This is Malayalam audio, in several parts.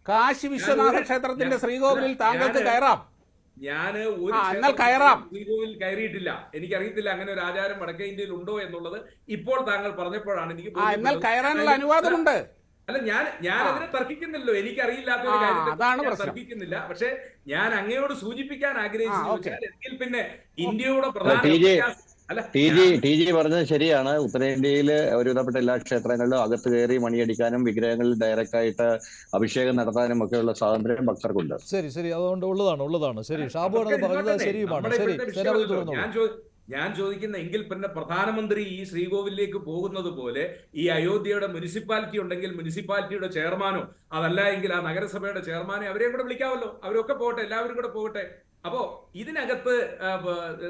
കാശി വിശ്വനാഥ ക്ഷേത്രത്തിന്റെ ശ്രീകോവിലിൽ താങ്കൾക്ക് കയറാം. ഞാന് ശ്രീകോവിൽ കയറിയിട്ടില്ല. എനിക്കറിയത്തില്ല അങ്ങനെ ഒരു ആചാരം വടക്കേ ഇന്ത്യയിൽ ഉണ്ടോ എന്നുള്ളത്. ഇപ്പോൾ താങ്കൾ പറഞ്ഞപ്പോഴാണ് എനിക്ക് കയറാനുള്ള അനുവാദമുണ്ട്. അല്ല, ഞാൻ അതിനെ തർക്കിക്കുന്നില്ലല്ലോ. എനിക്കറിയില്ലാത്ത ഒരു കാര്യം തർക്കിക്കുന്നില്ല. പക്ഷെ ഞാൻ അങ്ങയോട് സൂചിപ്പിക്കാൻ ആഗ്രഹിച്ചു എങ്കിൽ പിന്നെ ഇന്ത്യയുടെ പ്രധാന ടി ജി പറഞ്ഞത് ശരിയാണ്. ഉത്തരേന്ത്യയിൽ ഒരുവിധപ്പെട്ട എല്ലാ ക്ഷേത്രങ്ങളിലും അകത്ത് കയറി മണിയടിക്കാനും വിഗ്രഹങ്ങളിൽ ഡയറക്റ്റ് ആയിട്ട് അഭിഷേകം നടത്താനും ഒക്കെയുള്ള സ്വാതന്ത്ര്യം ഭക്തർക്കുണ്ട്. ശരി, അതുകൊണ്ട് ഉള്ളതാണ്. ശരി, ഷാബുവാണ് പറഞ്ഞത് ശരിയുമാണ്. ശരി, ഞാൻ ചോദിക്കുന്ന എങ്കിൽ പിന്നെ പ്രധാനമന്ത്രി ഈ ശ്രീകോവിലേക്ക് പോകുന്നത് പോലെ ഈ അയോധ്യയുടെ മുനിസിപ്പാലിറ്റി ഉണ്ടെങ്കിൽ മുനിസിപ്പാലിറ്റിയുടെ ചെയർമാനോ അതല്ല എങ്കിൽ ആ നഗരസഭയുടെ ചെയർമാനോ അവരെയും കൂടെ വിളിക്കാമല്ലോ. അവരൊക്കെ പോകട്ടെ, എല്ലാവരും കൂടെ പോകട്ടെ. അപ്പോ ഇതിനകത്ത്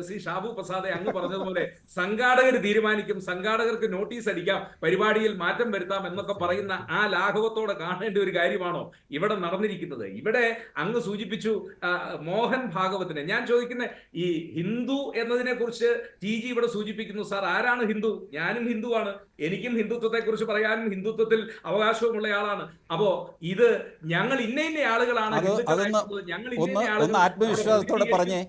ശ്രീ ഷാബു പ്രസാദെ അങ്ങ് പറഞ്ഞതുപോലെ സംഘാടകർ തീരുമാനിക്കും, സംഘാടകർക്ക് നോട്ടീസ് അടിക്കാം, പരിപാടിയിൽ മാറ്റം വരുത്താം എന്നൊക്കെ പറയുന്ന ആ ലാഘവത്തോടെ കാണേണ്ട ഒരു കാര്യമാണോ ഇവിടെ നടന്നിരിക്കുന്നത്? ഇവിടെ അങ്ങ് സൂചിപ്പിച്ചു മോഹൻ ഭാഗവതിനെ. ഞാൻ ചോദിക്കുന്ന ഈ ഹിന്ദു എന്നതിനെ കുറിച്ച് ടി ജി ഇവിടെ സൂചിപ്പിക്കുന്നു. സാർ, ആരാണ് ഹിന്ദു? ഞാനും ഹിന്ദുവാണ്. എനിക്കും ഹിന്ദുത്വത്തെ കുറിച്ച് പറയാനും ഹിന്ദുത്വത്തിൽ അവകാശവുമുള്ള ആളാണ്. അപ്പോ ഇത് ഞങ്ങൾ ഇന്ന ആളുകളാണ്, ആത്മവിശ്വാസത്തോടെ പറഞ്ഞേ,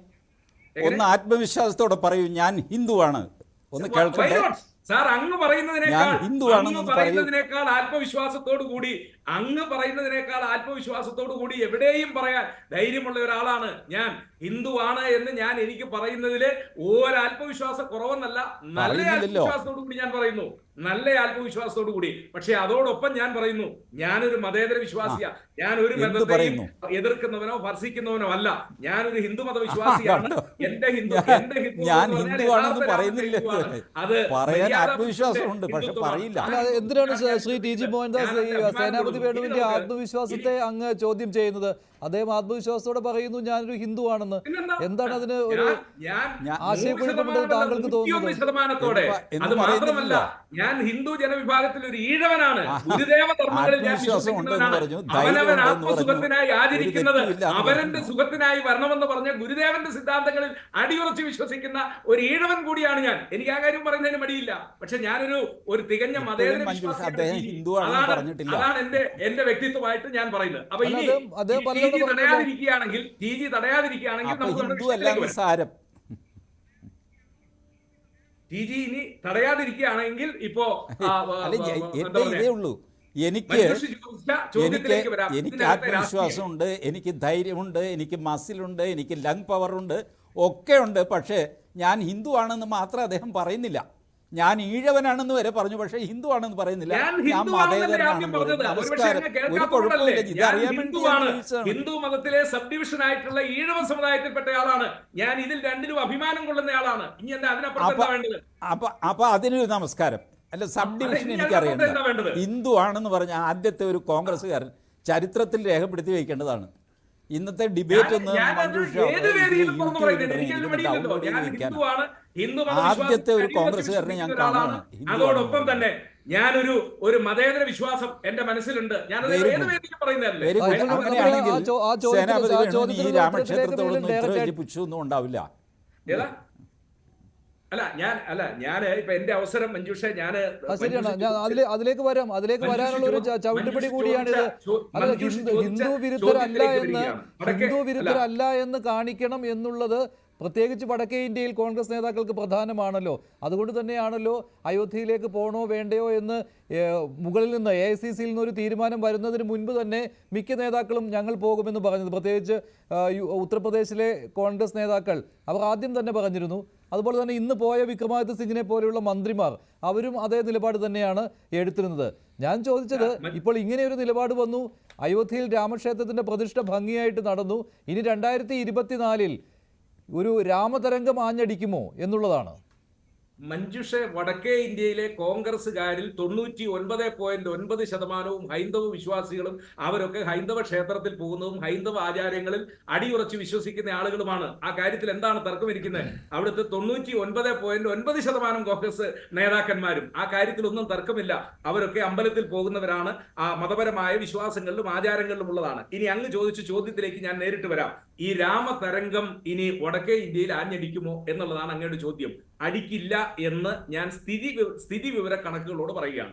ഒന്ന് ആത്മവിശ്വാസത്തോടെ പറയൂ, ഞാൻ ഹിന്ദുവാണ്. ഒന്ന് കേൾക്കട്ടെ സാർ. അങ്ങ് പറയുന്നതിനേക്കാൾ ആത്മവിശ്വാസത്തോടു കൂടി എവിടെയും പറയാൻ ധൈര്യമുള്ള ഒരാളാണ് ഞാൻ. ഹിന്ദുവാണ് എന്ന് എനിക്ക് പറയുന്നതില് ഒരാത്മവിശ്വാസ കുറവെന്നല്ല, നല്ല ആത്മവിശ്വാസത്തോടു കൂടി ഞാൻ പറയുന്നു. നല്ല ആത്മവിശ്വാസത്തോടു കൂടി. പക്ഷെ അതോടൊപ്പം ഞാൻ പറയുന്നു, ഞാനൊരു മതേതര വിശ്വാസിയാ. ഞാൻ ഒരു മതത്തെയും എതിർക്കുന്നവനോ ഭർഷിക്കുന്നവനോ അല്ല. ഞാനൊരു ഹിന്ദു മത വിശ്വാസിയാണ്. എന്റെ ഹിന്ദു അത് ആത്മവിശ്വാസമുണ്ട്, പക്ഷെ പറയില്ല. എന്തിനാണ് ശ്രീ ടി ജി മോഹൻദാസ് ഈ സേനാപതി വേണുവിന്റെ ആത്മവിശ്വാസത്തെ അങ്ങ് ചോദ്യം ചെയ്യുന്നത്? അദ്ദേഹം ആത്മവിശ്വാസത്തോടെ പറയുന്നു ഞാനൊരു ഹിന്ദുവാണെന്ന്. എന്താണ് അതിന് ഒരു ആശയക്കുഴപ്പമുണ്ടെന്ന് താങ്കൾക്ക് തോന്നുന്നത്? അത് മാത്രമല്ല, ഞാൻ ഹിന്ദു ജനവിഭാഗത്തിൽ ഒരു ഈഴവനാണ്. ഗുരുദേവ ധർമ്മങ്ങളിൽ ഞാൻ വിശ്വസിക്കുന്നവനാണ്. അവനവൻ ആത്മസുഖത്തിനായി ആചരിക്കുന്നത് അവരന്റെ സുഖത്തിനായി വരണമെന്ന് പറഞ്ഞ ഗുരുദേവന്റെ സിദ്ധാന്തങ്ങളിൽ അടിയുറച്ച് വിശ്വസിക്കുന്ന ഒരു ഈഴവൻ കൂടിയാണ് ഞാൻ. എനിക്ക് ആ കാര്യം പറയുന്നതിന് മടിയില്ല. പക്ഷെ ഞാനൊരു തികഞ്ഞ മതേതര വിശ്വാസിയാണ്. അതാണ് എന്റെ വ്യക്തിത്വമായിട്ട് ഞാൻ പറയുന്നത്. അപ്പൊ ഇനി തടയാതിരിക്കുകയാണെങ്കിൽ ഇനി തടയാതിരിക്കുകയാണെങ്കിൽ ഇപ്പോ ഇതേ ഉള്ളൂ. എനിക്ക് ആത്മവിശ്വാസമുണ്ട്, എനിക്ക് ധൈര്യമുണ്ട്, എനിക്ക് മസിലുണ്ട്, എനിക്ക് ലങ് പവറുണ്ട്, ഒക്കെ ഉണ്ട്. പക്ഷേ ഞാൻ ഹിന്ദു ആണെന്ന് മാത്രം അദ്ദേഹം പറയുന്നില്ല. ഞാൻ ഈഴവനാണെന്ന് വരെ പറഞ്ഞു, പക്ഷേ ഹിന്ദു ആണെന്ന് പറയുന്നില്ല. ഞാൻ മതേതരനാണെന്ന് പറഞ്ഞു. നമസ്കാരം, ഒരു കുഴപ്പമില്ല. ഇതറിയാൻ വേണ്ടി ഹിന്ദു മതത്തിലെ സബ് ഡിവിഷൻ ആയിട്ടുള്ള ഈഴവ സമുദായത്തിൽപ്പെട്ട ആളാണ് ഞാൻ. ഇതിൽ രണ്ടിലും അഭിമാനം കൊള്ളുന്ന ആളാണ്. ഇനി എന്താ അതിനപ്പുറം വേണ്ടത്? അപ്പൊ അതിനൊരു നമസ്കാരം. അല്ല, സബ് ഡിവിഷൻ എനിക്കറിയാം. ഹിന്ദു ആണെന്ന് പറഞ്ഞ ആദ്യത്തെ ഒരു കോൺഗ്രസ്സുകാരൻ ചരിത്രത്തിൽ രേഖപ്പെടുത്തി വയ്ക്കേണ്ടതാണ്. ഇന്നത്തെ ഡിബേറ്റ് ഒന്ന് ആദ്യത്തെ ഒരു കോൺഗ്രസ്സുകാരനെ ഞാൻ കാണുകയാണ്. അതോടൊപ്പം തന്നെ ഞാനൊരു മതേതര വിശ്വാസം എന്റെ മനസ്സിലുണ്ട്. ഈ രാമക്ഷേത്രത്തോടൊന്നും പുച്ഛമൊന്നും ഉണ്ടാവില്ല. ഞാൻ ഇപ്പൊ എന്റെ അവസരം മഞ്ജുഷ, അതിലേക്ക് വരാനുള്ള ഒരു ചവിട്ടുപടി കൂടിയാണിത്. ഹിന്ദു വിരുദ്ധരല്ല എന്ന് കാണിക്കണം എന്നുള്ളത് പ്രത്യേകിച്ച് വടക്കേ ഇന്ത്യയിൽ കോൺഗ്രസ് നേതാക്കൾക്ക് പ്രധാനമാണല്ലോ. അതുകൊണ്ട് തന്നെയാണല്ലോ അയോധ്യയിലേക്ക് പോകണോ വേണ്ടയോ എന്ന് മുകളിൽ നിന്ന് AICCയിൽ നിന്നൊരു തീരുമാനം വരുന്നതിന് മുൻപ് തന്നെ മിക്ക നേതാക്കളും ഞങ്ങൾ പോകുമെന്ന് പറഞ്ഞത്. പ്രത്യേകിച്ച് ഉത്തർപ്രദേശിലെ കോൺഗ്രസ് നേതാക്കൾ അവർ ആദ്യം തന്നെ പറഞ്ഞിരുന്നു. അതുപോലെ തന്നെ ഇന്ന് പോയ വിക്രമാദിത്യ സിംഗിനെ പോലെയുള്ള മന്ത്രിമാർ അവരും അതേ നിലപാട് തന്നെയാണ് എടുത്തിരുന്നത്. ഞാൻ ചോദിച്ചത്, ഇപ്പോൾ ഇങ്ങനെയൊരു നിലപാട് വന്നു, അയോധ്യയിൽ രാമക്ഷേത്രത്തിൻ്റെ പ്രതിഷ്ഠ ഭംഗിയായിട്ട് നടന്നു, ഇനി 2024 ഒരു രാമതരംഗം ആഞ്ഞടിക്കുമോ എന്നുള്ളതാണ്. മഞ്ജുഷ, വടക്കേ ഇന്ത്യയിലെ കോൺഗ്രസ്സുകാരിൽ 99.9% ഹൈന്ദവ വിശ്വാസികളും അവരൊക്കെ ഹൈന്ദവ ക്ഷേത്രത്തിൽ പോകുന്നതും ഹൈന്ദവ ആചാരങ്ങളിൽ അടിയുറച്ച് വിശ്വസിക്കുന്ന ആളുകളുമാണ്. ആ കാര്യത്തിൽ എന്താണ് തർക്കമിരിക്കുന്നത്? അവിടുത്തെ 99.9% കോൺഗ്രസ് നേതാക്കന്മാരും ആ കാര്യത്തിലൊന്നും തർക്കമില്ല. അവരൊക്കെ അമ്പലത്തിൽ പോകുന്നവരാണ്, ആ മതപരമായ വിശ്വാസങ്ങളിലും ആചാരങ്ങളിലും ഉള്ളതാണ്. ഇനി അങ്ങ് ചോദിച്ച ചോദ്യത്തിലേക്ക് ഞാൻ നേരിട്ട് വരാം. ഈ രാമതരംഗം ഇനി വടക്കേ ഇന്ത്യയിൽ ആഞ്ഞടിക്കുമോ എന്നുള്ളതാണ് അങ്ങയുടെ ചോദ്യം. അടിക്കില്ല എന്ന് ഞാൻ സ്ഥിതി വിവര കണക്കുകളോട് പറയുകയാണ്.